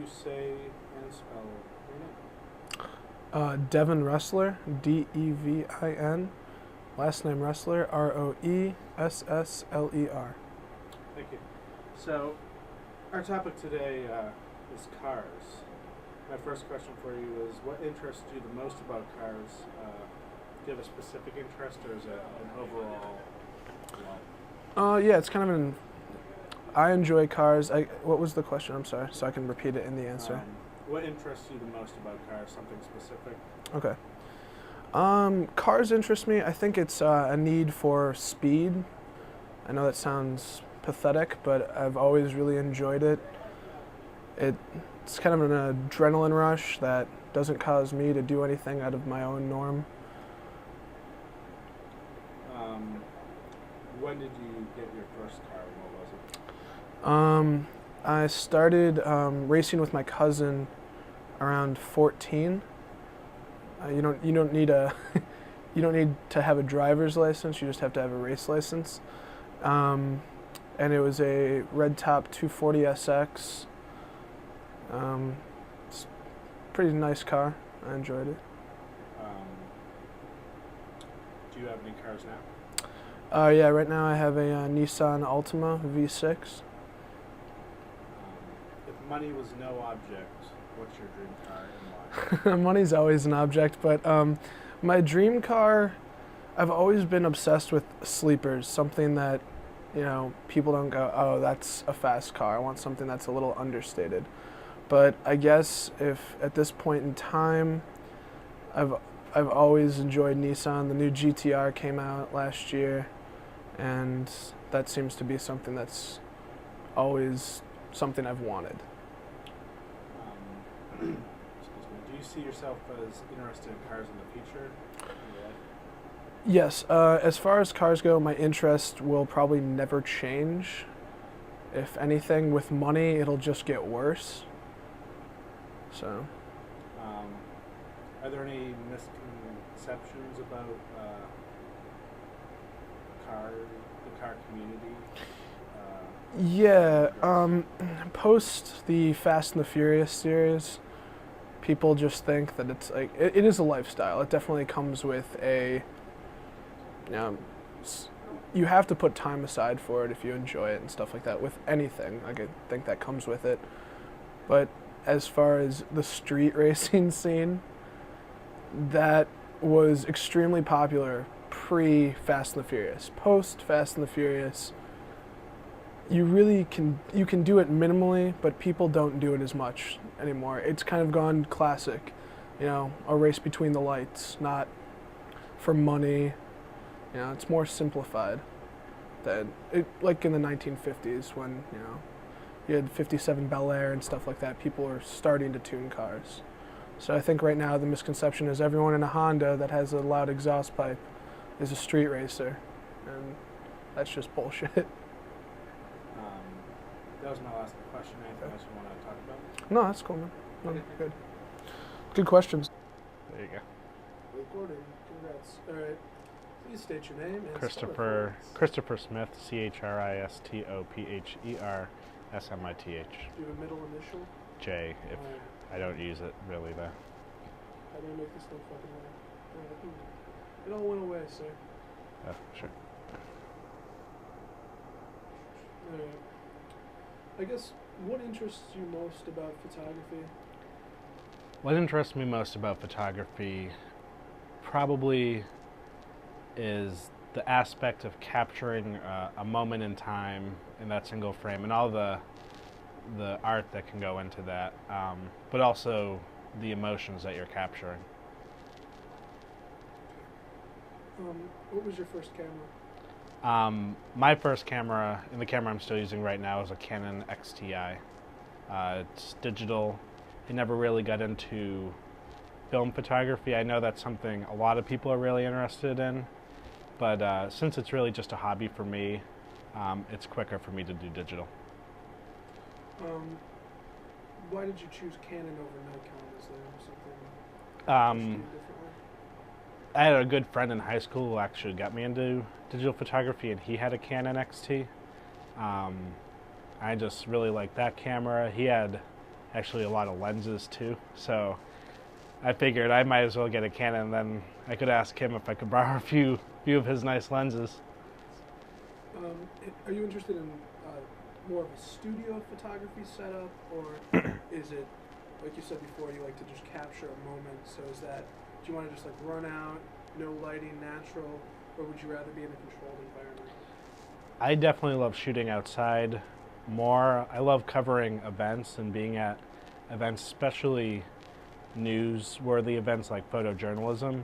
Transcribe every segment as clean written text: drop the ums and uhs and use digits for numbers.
you say and spell your name? Devin Wrestler, Devin. Last name Wrestler, Roessler. Thank you. So, our topic today is cars. My first question for you is, what interests you the most about cars? Do you have a specific interest, or is it an overall love? Yeah, it's kind of an. I enjoy cars. What was the question? I'm sorry, so I can repeat it in the answer. What interests you the most about cars? Something specific? Okay. Cars interest me. I think it's a need for speed. I know that sounds pathetic, but I've always really enjoyed it. It's kind of an adrenaline rush that doesn't cause me to do anything out of my own norm. When did you get your first car? What was it? I started racing with my cousin around 14. You don't need a you don't need to have a driver's license. You just have to have a race license. And it was a red top 240 SX. It's a pretty nice car. I enjoyed it. Do you have any cars now? Yeah, right now I have a Nissan Altima V6. If money was no object, what's your dream car and why? Money's always an object, but my dream car, I've always been obsessed with sleepers, something that, people don't go, oh, that's a fast car. I want something that's a little understated. But I guess if at this point in time, I've always enjoyed Nissan. The new GTR came out last year, and that seems to be something that's always something I've wanted. Excuse me. Do you see yourself as interested in cars in the future? Yes, as far as cars go, my interest will probably never change. If anything, with money, it'll just get worse. So. Are there any misconceptions about the car community? Yeah, post the Fast and the Furious series, people just think that it's like, it is a lifestyle. It definitely comes with you have to put time aside for it if you enjoy it and stuff like that. With anything, I think that comes with it. But as far as the street racing scene, that was extremely popular pre-Fast and the Furious. Post-Fast and the Furious, you can do it minimally, but people don't do it as much anymore. It's kind of gone classic, a race between the lights, not for money. It's more simplified than like in the 1950s when you had 57 Bel Air and stuff like that. People are starting to tune cars. So I think right now the misconception is everyone in a Honda that has a loud exhaust pipe is a street racer, and that's just bullshit. That was my last question. Anything else you want to talk about? No, that's cool, man. No, good. Good questions. There you go. Luke Gordon, congrats. All right. Please state your name and Christopher Smith, ChristopherSmith. Do you have a middle initial? J. If I don't use it really though. How do I make this thing fucking work? It all went away, sir. Oh, sure. Alright. I guess, what interests you most about photography? What interests me most about photography probably is the aspect of capturing a moment in time in that single frame and all the art that can go into that, but also the emotions that you're capturing. What was your first camera? My first camera, and the camera I'm still using right now, is a Canon XTI. It's digital. I never really got into film photography. I know that's something a lot of people are really interested in, but since it's really just a hobby for me, it's quicker for me to do digital. Why did you choose Canon over Nikon? Is there something differently? I had a good friend in high school who actually got me into digital photography, and he had a Canon XT. I just really liked that camera. He had actually a lot of lenses too. So I figured I might as well get a Canon, then I could ask him if I could borrow a few of his nice lenses. Are you interested in more of a studio photography setup, or is it, like you said before, you like to just capture a moment? So is that, do you want to just like run out, no lighting, natural, or would you rather be in a controlled environment? I definitely love shooting outside more. I love covering events and being at events, especially newsworthy events like photojournalism.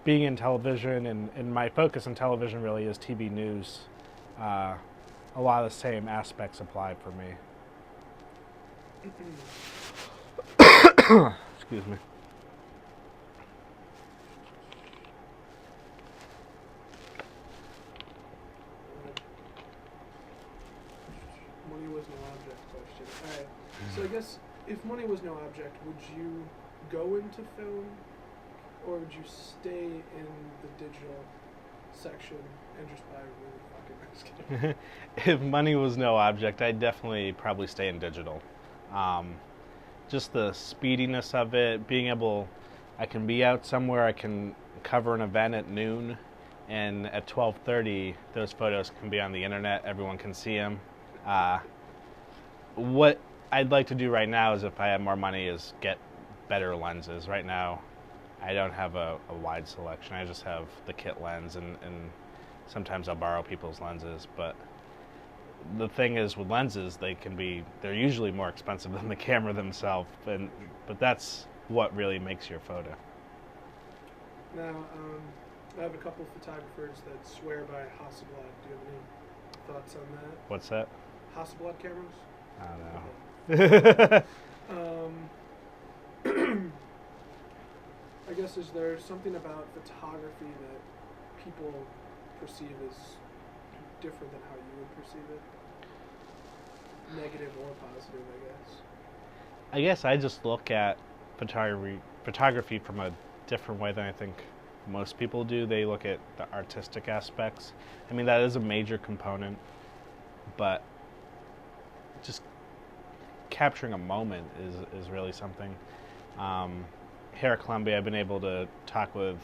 Being in television, and my focus in television really is TV news. A lot of the same aspects apply for me. Excuse me. Money was no object question. All right. So I guess if money was no object, would you go into film, or would you stay in the digital section and just buy really fucking nice camera? If money was no object, I'd definitely probably stay in digital. Just the speediness of it, being able, I can be out somewhere, I can cover an event at noon, and at 12:30, those photos can be on the internet, everyone can see them. What I'd like to do right now is, if I have more money, is get better lenses. Right now, I don't have a wide selection. I just have the kit lens, and sometimes I'll borrow people's lenses. But the thing is, with lenses, they're usually more expensive than the camera themselves. But that's what really makes your photo. Now, I have a couple photographers that swear by Hasselblad. Do you have any thoughts on that? What's that? Hasselblad cameras? I don't know. I guess, is there something about photography that people perceive as different than how you would perceive it? Negative or positive, I guess. I guess I just look at photography from a different way than I think most people do. They look at the artistic aspects. I mean, that is a major component, but just capturing a moment is really something. Here at Columbia, I've been able to talk with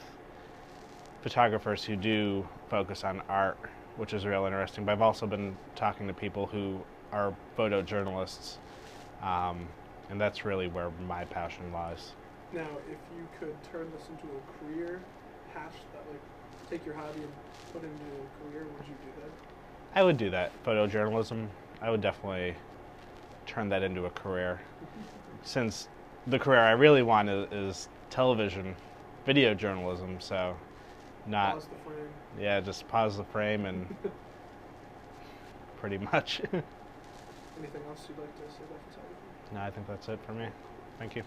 photographers who do focus on art, which is real interesting, but I've also been talking to people who are photojournalists, and that's really where my passion lies. Now, if you could turn this into a career, take your hobby and put it into a career, would you do that? I would do that. Photojournalism, I would definitely turn that into a career. Since the career I really want is television, video journalism, so not... Pause the frame. Yeah, just pause the frame and pretty much. Anything else you'd like to say about photography? No, I think that's it for me. Thank you.